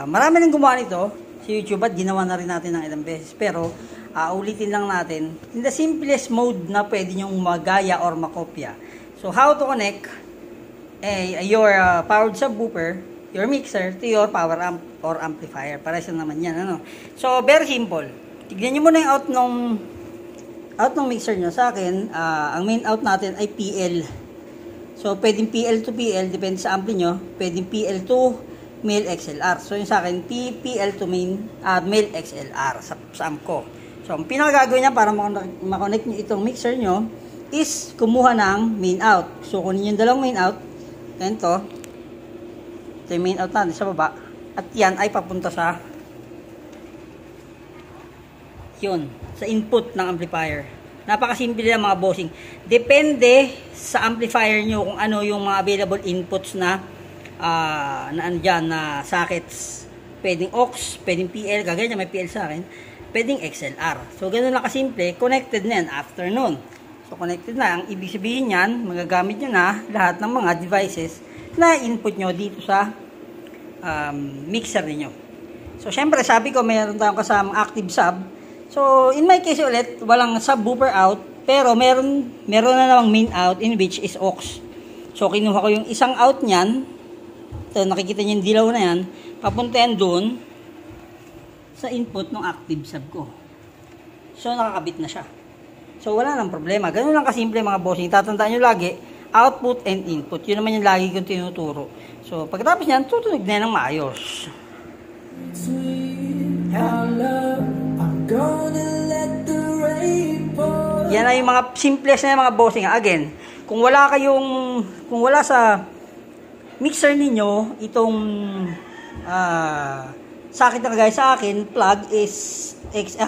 Marami nang gumawa nito sa YouTube at ginawa na rin natin ng ilang beses. Pero ulitin lang natin in the simplest mode na pwede nyong magaya or makopya. So how to connect your powered subwoofer, your mixer to your power amp or amplifier. Para sa naman yan. Ano? So very simple. Tignan nyo muna yung out ng mixer nyo. Sa akin, ang main out natin ay PL. So pwedeng PL to PL, depende sa ampli nyo. Pwedeng PL to male XLR. So yung sa akin, PL to male XLR sa amp ko. So ang pinakagagawin niya para makonect nyo itong mixer nyo is kumuha ng main out. So kunin yung dalawang main out. Ganito. Ito yung main out natin sa baba. At yan ay papunta sa sa input ng amplifier. Napakasimple lang mga bossing. Depende sa amplifier nyo kung ano yung mga available inputs na na sockets. Pwedeng aux, pwedeng PL, kagaya may PL sa akin, pwedeng XLR. So ganun lang kasimple, connected na yan after nun. So connected na, ang ibig sabihin yan, magagamit nyo na lahat ng mga devices na input nyo dito sa mixer niyo. So syempre sabi ko mayroon tayong kasamang active sub. So in my case ulit, walang subwoofer out, pero meron na namang main out in which is aux. So kinuha ko yung isang out niyan. So, nakikita niyo yung dilaw na yan, papunta yan doon sa input ng active sub ko. So, nakakabit na siya. So, wala nang problema. Ganun lang kasimple mga bossing. Tatandaan nyo lagi, output and input. Yun naman yung lagi kong tinuturo. So, pagkatapos niyan, tutunog na yan ng maayos. Yan ay yung mga simplest na mga bossing. Again, kung wala sa mixer ninyo, itong socket na kagaya sa akin, plug is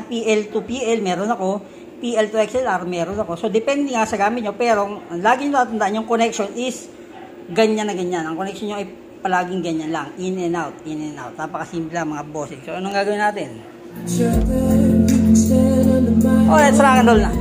PL to PL, meron ako. PL to XLR, meron ako. So, depende nga sa gamit nyo. Pero, lagi nyo tatandaan, yung connection is ganyan na ganyan. Ang connection nyo ay palaging ganyan lang. In and out, in and out. Napakasimple lang mga bossing. So, anong gagawin natin? Oh, let's rock and roll na.